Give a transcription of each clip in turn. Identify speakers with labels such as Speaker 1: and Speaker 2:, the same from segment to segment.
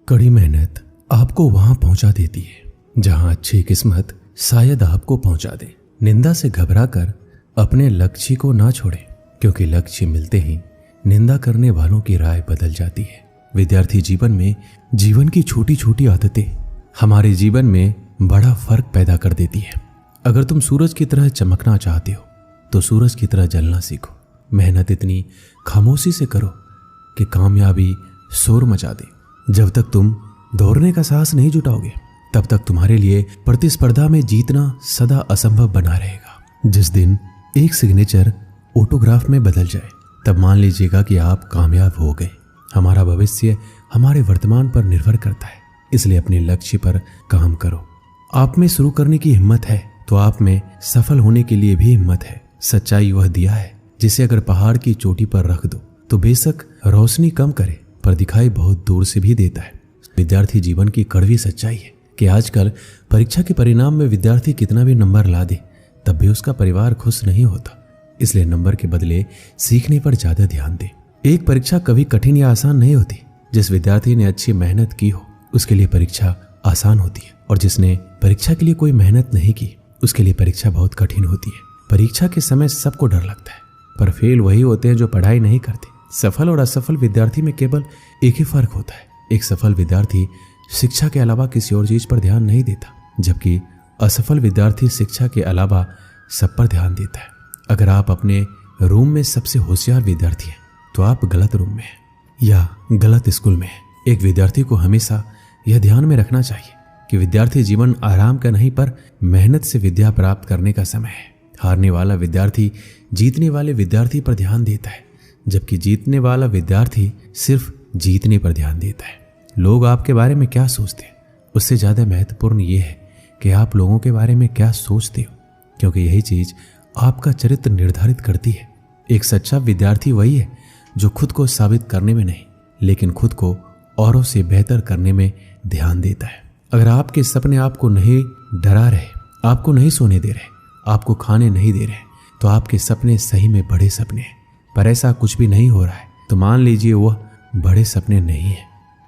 Speaker 1: कड़ी मेहनत आपको वहां पहुंचा देती है जहां अच्छी किस्मत शायद आपको पहुंचा दे। निंदा से घबराकर अपने लक्ष्य को ना छोड़े, क्योंकि लक्ष्य मिलते ही निंदा करने वालों की राय बदल जाती है। विद्यार्थी जीवन में जीवन की छोटी छोटी आदतें हमारे जीवन में बड़ा फर्क पैदा कर देती है। अगर तुम सूरज की तरह चमकना चाहते हो तो सूरज की तरह जलना सीखो। मेहनत इतनी खामोशी से करो कि कामयाबी शोर मचा दे। जब तक तुम दौड़ने का साहस नहीं जुटाओगे तब तक तुम्हारे लिए प्रतिस्पर्धा में जीतना सदा असंभव बना रहेगा। जिस दिन एक सिग्नेचर ऑटोग्राफ में बदल जाए तब मान लीजिएगा कि आप कामयाब हो गए। हमारा भविष्य हमारे वर्तमान पर निर्भर करता है, इसलिए अपने लक्ष्य पर काम करो। आप में शुरू करने की हिम्मत है तो आप में सफल होने के लिए भी हिम्मत है। सच्चाई वह दिया है जिसे अगर पहाड़ की चोटी पर रख दो तो बेशक रोशनी कम करे पर दिखाई बहुत दूर से भी देता है। विद्यार्थी जीवन की कड़वी सच्चाई है कि आजकल परीक्षा के परिणाम में विद्यार्थी कितना भी नंबर ला दे तब भी उसका परिवार खुश नहीं होता। इसलिए नंबर के बदले सीखने पर ज्यादा ध्यान दे। एक परीक्षा कभी कठिन या आसान नहीं होती। जिस विद्यार्थी ने अच्छी मेहनत की हो उसके लिए परीक्षा आसान होती है, और जिसने परीक्षा के लिए कोई मेहनत नहीं की उसके लिए परीक्षा बहुत कठिन होती है। परीक्षा के समय सबको डर लगता है, पर फेल वही होते हैं जो पढ़ाई नहीं करते। सफल और असफल विद्यार्थी में केवल एक ही फर्क होता है। एक सफल विद्यार्थी शिक्षा के अलावा किसी और चीज पर ध्यान नहीं देता, जबकि असफल विद्यार्थी शिक्षा के अलावा सब पर ध्यान देता है। अगर आप अपने रूम में सबसे होशियार विद्यार्थी हैं तो आप गलत रूम में हैं या गलत स्कूल में हैं। एक विद्यार्थी को हमेशा यह ध्यान में रखना चाहिए कि विद्यार्थी जीवन आराम का नहीं पर मेहनत से विद्या प्राप्त करने का समय है। हारने वाला विद्यार्थी जीतने वाले विद्यार्थी पर ध्यान देता है, जबकि जीतने वाला विद्यार्थी सिर्फ जीतने पर ध्यान देता है। लोग आपके बारे में क्या सोचते हैं उससे ज्यादा महत्वपूर्ण यह है कि आप लोगों के बारे में क्या सोचते हो, क्योंकि यही चीज आपका चरित्र निर्धारित करती है। एक सच्चा विद्यार्थी वही है जो खुद को साबित करने में नहीं लेकिन खुद को औरों से बेहतर करने में ध्यान देता है। अगर आपके सपने आपको नहीं डरा रहे, आपको नहीं सोने दे रहे, आपको खाने नहीं दे रहे, तो आपके सपने सही में बड़े सपने हैं। पर ऐसा कुछ भी नहीं हो रहा है तो मान लीजिए वह बड़े सपने नहीं है।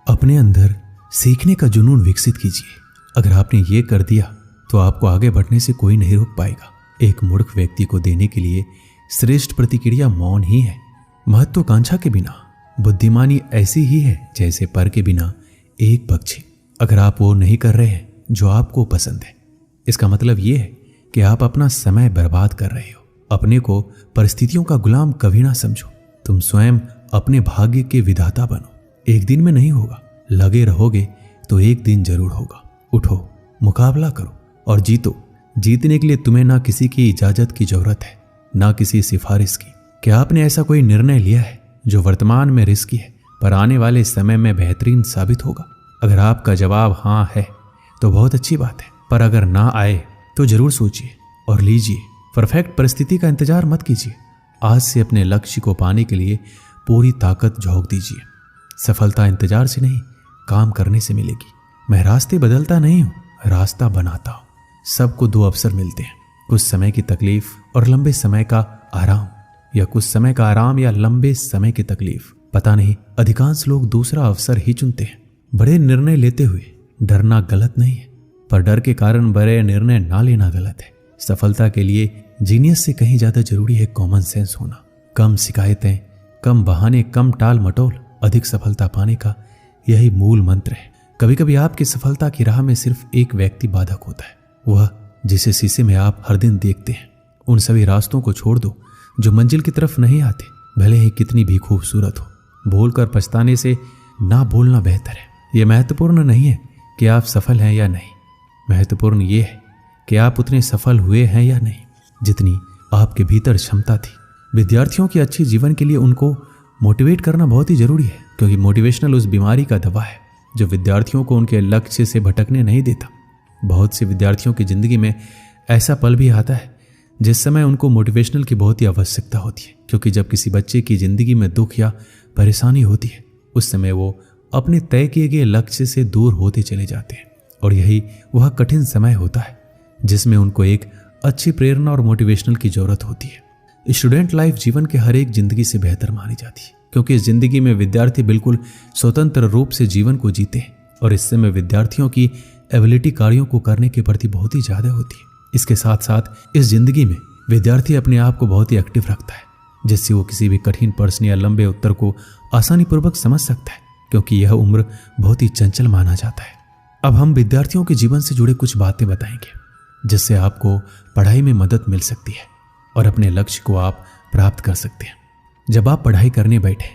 Speaker 1: अपने अंदर सीखने का जुनून विकसित कीजिए। अगर आपने ये कर दिया तो आपको आगे बढ़ने से कोई नहीं रोक पाएगा। एक मूर्ख व्यक्ति को देने के लिए श्रेष्ठ प्रतिक्रिया मौन ही है। महत्वाकांक्षा के बिना बुद्धिमानी ऐसी ही है जैसे पर के बिना एक पक्षी। अगर आप वो नहीं कर रहे हैं जो आपको पसंद है, इसका मतलब ये है कि आप अपना समय बर्बाद कर रहे हो। अपने को परिस्थितियों का गुलाम कभी ना समझो। तुम स्वयं अपने भाग्य के विधाता बनो। एक दिन में नहीं होगा, लगे रहोगे तो एक दिन जरूर होगा। उठो, मुकाबला करो और जीतो। जीतने के लिए तुम्हें ना किसी की इजाजत की जरूरत है ना किसी सिफारिश की। क्या आपने ऐसा कोई निर्णय लिया है जो वर्तमान में रिस्की है पर आने वाले समय में बेहतरीन साबित होगा? अगर आपका जवाब हाँ है तो बहुत अच्छी बात है, पर अगर ना आए तो जरूर सोचिए और लीजिए। परफेक्ट परिस्थिति का इंतजार मत कीजिए। आज से अपने लक्ष्य को पाने के लिए पूरी ताकत झोंक दीजिए। सफलता इंतजार से नहीं, काम करने से मिलेगी। मैं रास्ते बदलता नहीं हूं, रास्ता बनाता हूं। सबको दो अवसर मिलते हैं, कुछ समय की तकलीफ और लंबे समय का आराम, या कुछ समय का आराम या लंबे समय की तकलीफ। पता नहीं, अधिकांश लोग दूसरा अवसर ही चुनते हैं। बड़े निर्णय लेते हुए डरना गलत नहीं है, पर डर के कारण बड़े निर्णय ना लेना गलत है। सफलता के लिए जीनियस से कहीं ज्यादा जरूरी है कॉमन सेंस होना। कम शिकायतें, कम बहाने, कम टाल मटोल, अधिक सफलता पाने का यही मूल मंत्र है। कभी कभी आपकी सफलता की राह में सिर्फ एक व्यक्ति बाधक होता है, वह जिसे शीशे में आप हर दिन देखते हैं। उन सभी रास्तों को छोड़ दो जो मंजिल की तरफ नहीं आते, भले ही कितनी भी खूबसूरत हो। बोलकर पछताने से ना बोलना बेहतर है। यह महत्वपूर्ण नहीं है कि आप सफल हैं या नहीं, महत्वपूर्ण यह है कि आप उतने सफल हुए हैं या नहीं जितनी आपके भीतर क्षमता थी। विद्यार्थियों के अच्छे जीवन के लिए उनको मोटिवेट करना बहुत ही जरूरी है, क्योंकि मोटिवेशनल उस बीमारी का दवा है जो विद्यार्थियों को उनके लक्ष्य से भटकने नहीं देता। बहुत से विद्यार्थियों की जिंदगी में ऐसा पल भी आता है जिस समय उनको मोटिवेशनल की बहुत ही आवश्यकता होती है, क्योंकि जब किसी बच्चे की जिंदगी में दुख या परेशानी होती है उस समय वो अपने तय किए गए लक्ष्य से दूर होते चले जाते हैं, और यही वह कठिन समय होता है जिसमें उनको एक अच्छी प्रेरणा और मोटिवेशनल की जरूरत होती है। स्टूडेंट लाइफ जीवन के हर एक जिंदगी से बेहतर मानी जाती है, क्योंकि इस जिंदगी में विद्यार्थी बिल्कुल स्वतंत्र रूप से जीवन को जीते हैं और इस समय विद्यार्थियों की एबिलिटी कार्यों को करने के प्रति बहुत ही ज़्यादा होती है। इसके साथ साथ इस जिंदगी में विद्यार्थी अपने आप को बहुत ही एक्टिव रखता है, जिससे वो किसी भी कठिन प्रश्न या लंबे उत्तर को आसानी पूर्वक समझ सकता है, क्योंकि यह उम्र बहुत ही चंचल माना जाता है। अब हम विद्यार्थियों के जीवन से जुड़े कुछ बातें बताएंगे, जिससे आपको पढ़ाई में मदद मिल सकती है और अपने लक्ष्य को आप प्राप्त कर सकते हैं। जब आप पढ़ाई करने बैठे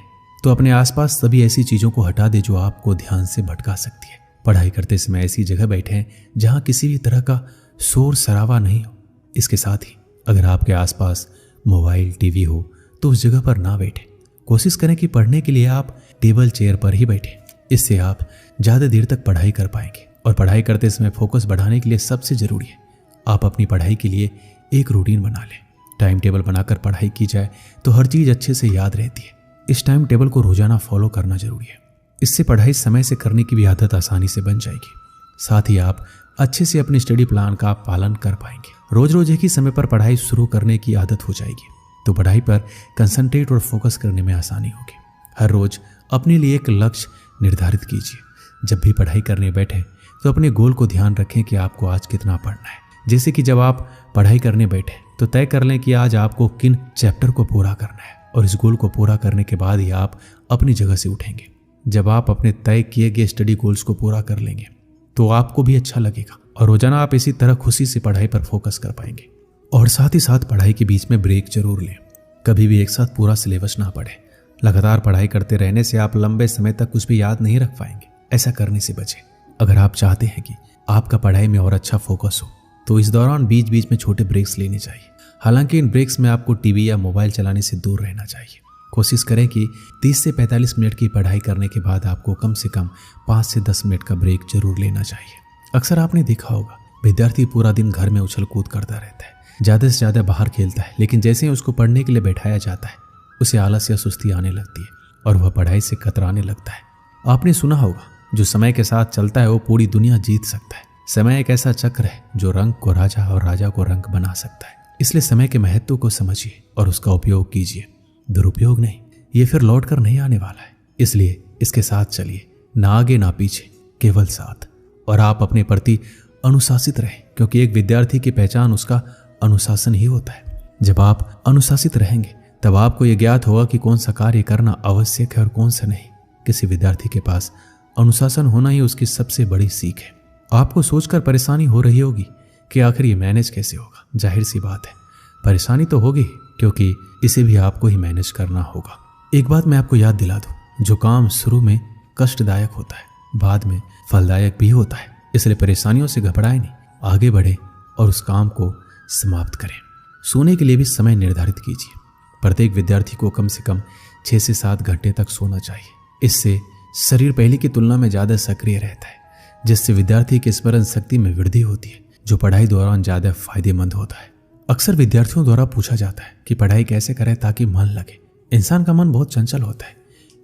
Speaker 1: तो अपने आसपास सभी ऐसी चीज़ों को हटा दें जो आपको ध्यान से भटका सकती है। पढ़ाई करते समय ऐसी जगह बैठें जहां किसी भी तरह का शोर शराबा नहीं हो। इसके साथ ही अगर आपके आसपास मोबाइल, टीवी हो तो उस जगह पर ना बैठें। कोशिश करें कि पढ़ने के लिए आप टेबल चेयर पर ही बैठें। इससे आप ज़्यादा देर तक पढ़ाई कर पाएंगे। और पढ़ाई करते समय फोकस बढ़ाने के लिए सबसे ज़रूरी है आप अपनी पढ़ाई के लिए एक रूटीन बना लें। टाइम टेबल बनाकर पढ़ाई की जाए तो हर चीज़ अच्छे से याद रहती है। इस टाइम टेबल को रोजाना फॉलो करना जरूरी है। इससे पढ़ाई समय से करने की भी आदत आसानी से बन जाएगी। साथ ही आप अच्छे से अपने स्टडी प्लान का पालन कर पाएंगे। रोज रोज एक ही समय पर पढ़ाई शुरू करने की आदत हो जाएगी तो पढ़ाई पर कंसंट्रेट और फोकस करने में आसानी होगी। हर रोज अपने लिए एक लक्ष्य निर्धारित कीजिए। जब भी पढ़ाई करने बैठे तो अपने गोल को ध्यान रखें कि आपको आज कितना पढ़ना है। जैसे कि जब आप पढ़ाई करने बैठे तो तय कर लें कि आज आपको किन चैप्टर को पूरा करना है, और इस गोल को पूरा करने के बाद ही आप अपनी जगह से उठेंगे। जब आप अपने तय किए गए स्टडी गोल्स को पूरा कर लेंगे तो आपको भी अच्छा लगेगा और रोजाना आप इसी तरह खुशी से पढ़ाई पर फोकस कर पाएंगे। और साथ ही साथ पढ़ाई के बीच में ब्रेक जरूर लें। कभी भी एक साथ पूरा सिलेबस ना पढ़ें। लगातार पढ़ाई करते रहने से आप लंबे समय तक कुछ भी याद नहीं रख पाएंगे। ऐसा करने से बचें। अगर आप चाहते हैं कि आपका पढ़ाई में और अच्छा फोकस हो तो इस दौरान बीच बीच में छोटे ब्रेक्स लेने चाहिए। हालांकि इन ब्रेक्स में आपको टीवी या मोबाइल चलाने से दूर रहना चाहिए। कोशिश करें कि 30 से 45 मिनट की पढ़ाई करने के बाद आपको कम से कम 5 से 10 मिनट का ब्रेक जरूर लेना चाहिए। अक्सर आपने देखा होगा विद्यार्थी पूरा दिन घर में उछल कूद करता रहता है, ज़्यादा से ज़्यादा बाहर खेलता है, लेकिन जैसे ही उसको पढ़ने के लिए बैठाया जाता है उसे आलस या सुस्ती आने लगती है और वह पढ़ाई से कतराने लगता है। आपने सुना होगा जो समय के साथ चलता है वो पूरी दुनिया जीत सकता है। समय एक ऐसा चक्र है जो रंग को राजा और राजा को रंग बना सकता है। इसलिए समय के महत्व को समझिए और उसका उपयोग कीजिए, दुरुपयोग नहीं। ये फिर लौट कर नहीं आने वाला है, इसलिए इसके साथ चलिए, ना आगे ना पीछे, केवल साथ। और आप अपने प्रति अनुशासित रहें, क्योंकि एक विद्यार्थी की पहचान उसका अनुशासन ही होता है। जब आप अनुशासित रहेंगे तब आपको यह ज्ञात होगा कि कौन सा कार्य करना आवश्यक है और कौन सा नहीं। किसी विद्यार्थी के पास अनुशासन होना ही उसकी सबसे बड़ी सीख है। आपको सोचकर परेशानी हो रही होगी कि आखिर ये मैनेज कैसे होगा। जाहिर सी बात है, परेशानी तो होगी, क्योंकि इसे भी आपको ही मैनेज करना होगा। एक बात मैं आपको याद दिला दूं, जो काम शुरू में कष्टदायक होता है बाद में फलदायक भी होता है। इसलिए परेशानियों से घबराएं नहीं, आगे बढ़ें और उस काम को समाप्त करें। सोने के लिए भी समय निर्धारित कीजिए। प्रत्येक विद्यार्थी को कम से कम 6 से 7 घंटे तक सोना चाहिए। इससे शरीर पहले की तुलना में ज़्यादा सक्रिय रहता है, जिससे विद्यार्थी की स्मरण शक्ति में वृद्धि होती है, जो पढ़ाई दौरान ज़्यादा फायदेमंद होता है। अक्सर विद्यार्थियों द्वारा पूछा जाता है कि पढ़ाई कैसे करें ताकि मन लगे। इंसान का मन बहुत चंचल होता है,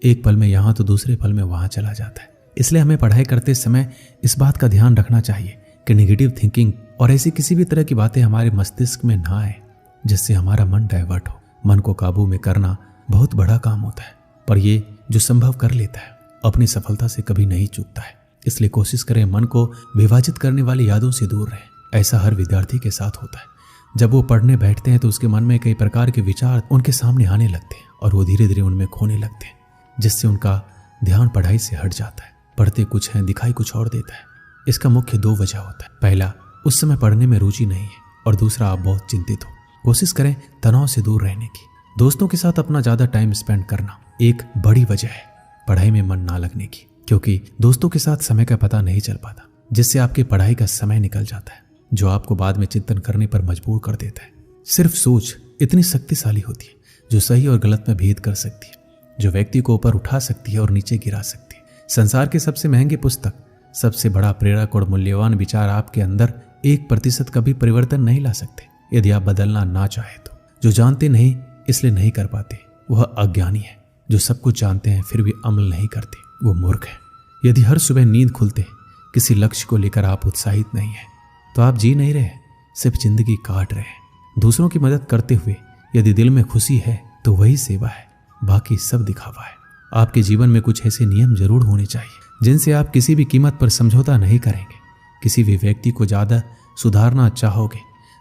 Speaker 1: एक पल में यहाँ तो दूसरे पल में वहाँ चला जाता है। इसलिए हमें पढ़ाई करते समय इस बात का ध्यान रखना चाहिए कि नेगेटिव थिंकिंग और ऐसी किसी भी तरह की बातें हमारे मस्तिष्क में ना आए जिससे हमारा मन डाइवर्ट हो। मन को काबू में करना बहुत बड़ा काम होता है, पर ये जो संभव कर लेता है अपनी सफलता से कभी नहीं चूकता है। इसलिए कोशिश करें मन को विभाजित करने वाली यादों से दूर रहें। ऐसा हर विद्यार्थी के साथ होता है। जब वो पढ़ने बैठते हैं तो उसके मन में कई प्रकार के विचार उनके सामने आने लगते हैं और वो धीरे धीरे उनमें खोने लगते हैं, जिससे उनका ध्यान पढ़ाई से हट जाता है। पढ़ते कुछ है, दिखाई कुछ और देता है। इसका मुख्य 2 वजह होता है। पहला, उस समय पढ़ने में रुचि नहीं है, और दूसरा, आप बहुत चिंतित हो। कोशिश करें तनाव से दूर रहने की। दोस्तों के साथ अपना ज़्यादा टाइम स्पेंड करना एक बड़ी वजह है पढ़ाई में मन ना लगने की, क्योंकि दोस्तों के साथ समय का पता नहीं चल पाता, जिससे आपकी पढ़ाई का समय निकल जाता है, जो आपको बाद में चिंतन करने पर मजबूर कर देता है। सिर्फ सोच इतनी शक्तिशाली होती है जो सही और गलत में भेद कर सकती है, जो व्यक्ति को ऊपर उठा सकती है और नीचे गिरा सकती है। संसार की सबसे महंगी पुस्तक, सबसे बड़ा प्रेरक और मूल्यवान विचार आपके अंदर 1% कभी परिवर्तन नहीं ला सकते यदि आप बदलना ना चाहे तो। जो जानते नहीं इसलिए नहीं कर पाते वह अज्ञानी है। जो सब कुछ जानते हैं फिर भी अमल नहीं करते वो मूर्ख है। यदि हर सुबह नींद खुलते किसी लक्ष्य को लेकर आप उत्साहित नहीं है तो आप जी नहीं रहे, सिर्फ जिंदगी काट रहे हैं। दूसरों की मदद करते हुए यदि दिल में खुशी है तो वही सेवा है, बाकी सब दिखावा है। आपके जीवन में कुछ ऐसे नियम जरूर होने चाहिए जिनसे आप किसी भी कीमत पर समझौता नहीं करेंगे। किसी भी व्यक्ति को ज़्यादा सुधारना चाहोगे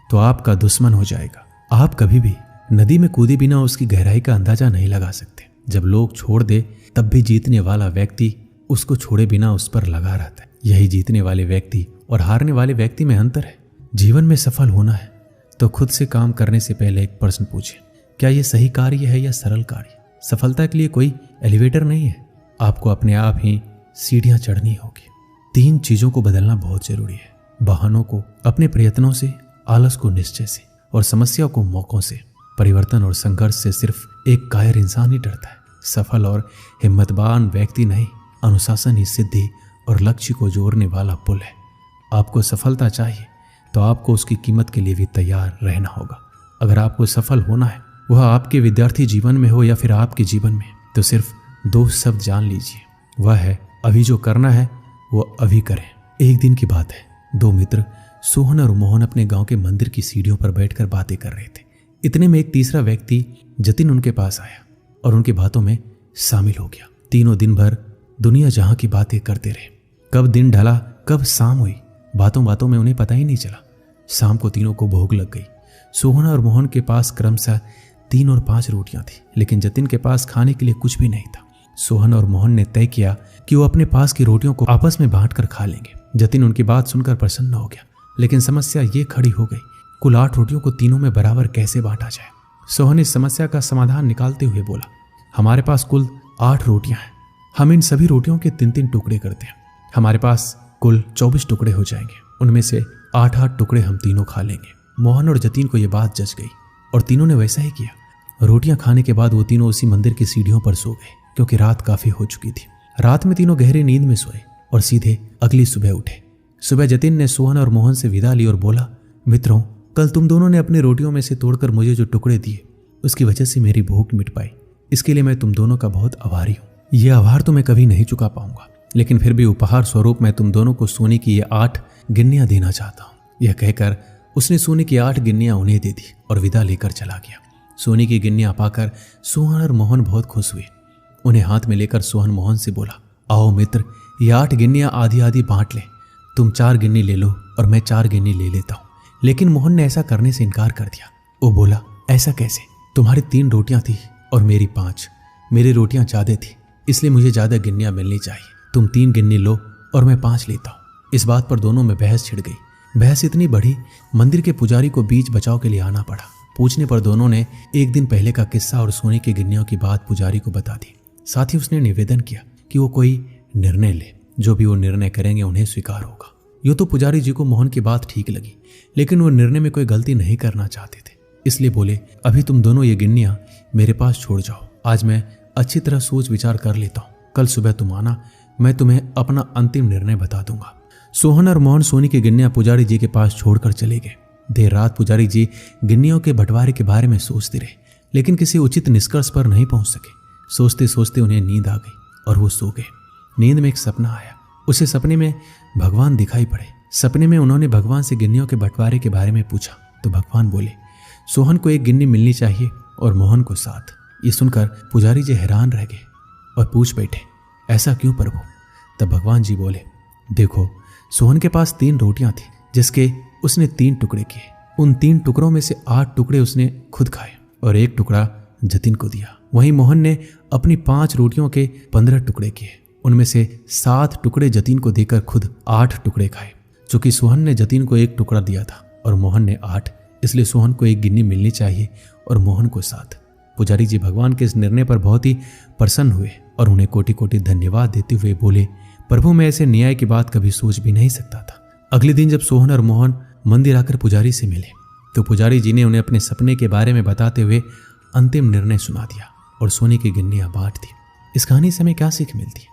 Speaker 1: तो आपका दुश्मन हो जाएगा। आप कभी भी नदी में कूदे बिना उसकी गहराई का अंदाजा नहीं लगा सकते। जब लोग छोड़ दे तब भी जीतने वाला व्यक्ति उसको छोड़े बिना उस पर लगा रहता है। यही जीतने वाले व्यक्ति और हारने वाले व्यक्ति में अंतर है। जीवन में सफल होना है तो खुद से काम करने से पहले एक प्रश्न पूछें, क्या यह सही कार्य है या सरल कार्य? सफलता के लिए कोई एलिवेटर नहीं है, आपको अपने आप ही सीढ़ियां चढ़नी होगी। 3 चीजों को बदलना बहुत जरूरी है। बहानों को अपने प्रयत्नों से, आलस को निश्चय से और समस्या को मौकों से। परिवर्तन और संघर्ष से सिर्फ एक कायर इंसान ही डरता है। सफल और हिम्मतवान व्यक्ति नहीं, अनुशासन ही सिद्धि और लक्ष्य को जोड़ने वाला पुल है। आपको सफलता चाहिए तो आपको उसकी कीमत के लिए भी तैयार रहना होगा। अगर आपको सफल होना है, वह आपके विद्यार्थी जीवन में हो या फिर आपके जीवन में, तो सिर्फ 2 शब्द जान लीजिए, वह है अभी जो करना है वो अभी करें। एक दिन की बात है, 2 मित्र सोहन और मोहन अपने गांव के मंदिर की सीढ़ियों पर बैठकर बातें कर रहे थे। इतने में एक तीसरा व्यक्ति जतिन उनके पास आया और उनकी बातों में शामिल हो गया। तीनों दिन भर दुनिया जहां की बातें करते रहे। कब दिन ढला, कब शाम हुई, बातों बातों में उन्हें पता ही नहीं चला। शाम को तीनों को भूख लग गई। सोहन और मोहन के पास क्रमशः 3 और 5 रोटियां थी, लेकिन जतिन के पास खाने के लिए कुछ भी नहीं था। सोहन और मोहन ने तय किया कि वो अपने पास की रोटियों को आपस में बांटकर खा लेंगे। जतिन उनकी बात सुनकर प्रसन्न हो गया, लेकिन समस्या ये खड़ी हो गई, कुल 8 रोटियों को तीनों में बराबर कैसे बांटा जाए। सोहन इस समस्या का समाधान निकालते हुए बोला, हमारे पास कुल 8 रोटियां हैं, हम इन सभी रोटियों के 3-3 टुकड़े करते हैं। हमारे पास कुल 24 टुकड़े हो जाएंगे, उनमें से 8-8 टुकड़े हम तीनों खा लेंगे। मोहन और जतिन को यह बात जच गई और तीनों ने वैसा ही किया। रोटियां खाने के बाद वो तीनों उसी मंदिर की सीढ़ियों पर सो गए, क्योंकि रात काफी हो चुकी थी। रात में तीनों गहरी नींद में सोए और सीधे अगली सुबह उठे। सुबह जतिन ने सोहन और मोहन से विदा ली और बोला, मित्रों, कल तुम दोनों ने अपनी रोटियों में से तोड़कर मुझे जो टुकड़े दिए, उसकी वजह से मेरी भूख मिट पाई। इसके लिए मैं तुम दोनों का बहुत आभारी हूँ। यह आभार तो मैं कभी नहीं चुका पाऊंगा, लेकिन फिर भी उपहार स्वरूप मैं तुम दोनों को सोने की ये 8 गिन्नियां देना चाहता हूँ। यह कहकर उसने सोने की 8 गिन्नियां उन्हें दे दी और विदा लेकर चला गया। सोने की गिन्नियां पाकर सोहन और मोहन बहुत खुश हुए। उन्हें हाथ में लेकर सोहन मोहन से बोला, आओ मित्र, ये 8 गिन्नियां आधी आधी बांट ले। तुम 4 गिन्नी ले लो और मैं 4 गिन्नी ले लेता हूँ। लेकिन मोहन ने ऐसा करने से इनकार कर दिया। वो बोला, ऐसा कैसे? तुम्हारी 3 रोटियां थी और मेरी 5। मेरी रोटियां ज्यादा थी, इसलिए मुझे ज्यादा गिन्नियां मिलनी चाहिए। तुम 3 गिन्नी लो और मैं 5 लेता हूँ। इस बात पर दोनों में बहस छिड़ गई। बहस इतनी बढ़ी, मंदिर के पुजारी को बीच बचाव के लिए आना पड़ा। पूछने पर दोनों ने एक दिन पहले का किस्सा और सोने की गिन्नियों की बात पुजारी को बता दी। साथ ही उसने निवेदन किया कि वो कोई निर्णय ले, जो भी वो निर्णय करेंगे उन्हें स्वीकार होगा। यूं तो पुजारी जी को मोहन की बात ठीक लगी, लेकिन वो निर्णय में कोई गलती नहीं करना चाहते थे, इसलिए बोले, अभी तुम दोनों ये गिन्नियां मेरे पास छोड़ जाओ। आज मैं अच्छी तरह सोच विचार कर लेता हूँ। कल सुबह तुम आना, मैं तुम्हें अपना अंतिम निर्णय बता दूंगा। सोहन और मोहन सोने की गिन्नियां पुजारी जी के पास छोड़कर चले गए। देर रात पुजारी जी गिन्नियों के बंटवारे के बारे में सोचते रहे, लेकिन किसी उचित निष्कर्ष पर नहीं पहुंच सके। सोचते सोचते उन्हें नींद आ गई और वो सो गए। नींद में एक सपना आया। उसे सपने में भगवान दिखाई पड़े। सपने में उन्होंने भगवान से गिन्नियों के बंटवारे के बारे में पूछा तो भगवान बोले, सोहन को 1 गिन्नी मिलनी चाहिए और मोहन को 7। ये सुनकर पुजारी जी हैरान रह गए और पूछ बैठे, ऐसा क्यों प्रभु? तब भगवान जी बोले, देखो, सोहन के पास 3 रोटियां थी, जिसके उसने 3 टुकड़े किए। उन 3 टुकड़ों में से 8 टुकड़े उसने खुद खाए और 1 टुकड़ा जतिन को दिया। वहीं मोहन ने अपनी 5 रोटियों के 15 टुकड़े किए। उनमें से 7 टुकड़े जतिन को देकर खुद 8 टुकड़े खाए। चूंकि सोहन ने जतिन को 1 टुकड़ा दिया था और मोहन ने 8, इसलिए सोहन को 1 गिन्नी मिलनी चाहिए और मोहन को 7। पुजारी जी भगवान के इस निर्णय पर बहुत ही प्रसन्न हुए और उन्हें कोटि कोटि धन्यवाद देते हुए बोले, प्रभु, मैं ऐसे न्याय की बात कभी सोच भी नहीं सकता था। अगले दिन जब सोहन और मोहन मंदिर आकर पुजारी से मिले तो पुजारी जी ने उन्हें अपने सपने के बारे में बताते हुए अंतिम निर्णय सुना दिया और सोने की गिन्नियां बांट दी। इस कहानी से हमें क्या सीख मिलती है?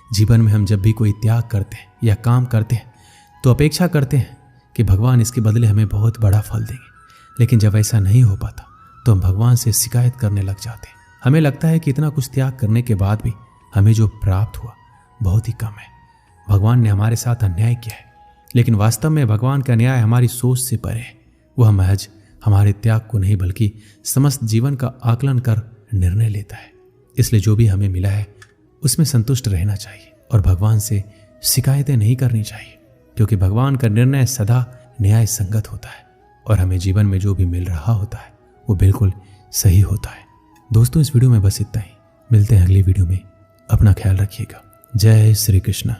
Speaker 1: जीवन में हम जब भी कोई त्याग करते हैं या काम करते हैं तो अपेक्षा करते हैं कि भगवान इसके बदले हमें बहुत बड़ा फल देंगे, लेकिन जब ऐसा नहीं हो पाता तो हम भगवान से शिकायत करने लग जाते हैं। हमें लगता है कि इतना कुछ त्याग करने के बाद भी हमें जो प्राप्त हुआ बहुत ही कम है। भगवान ने हमारे साथ अन्याय किया है, लेकिन वास्तव में भगवान का न्याय हमारी सोच से परे है। वह महज हमारे त्याग को नहीं बल्कि समस्त जीवन का आकलन कर निर्णय लेता है। इसलिए जो भी हमें मिला है उसमें संतुष्ट रहना चाहिए। और भगवान से शिकायतें नहीं करनी चाहिए, क्योंकि भगवान का निर्णय सदा न्याय संगत होता है और हमें जीवन में जो भी मिल रहा होता है वो बिल्कुल सही होता है। दोस्तों, इस वीडियो में बस इतना ही। मिलते हैं अगली वीडियो में। अपना ख्याल रखिएगा। जय श्री कृष्ण।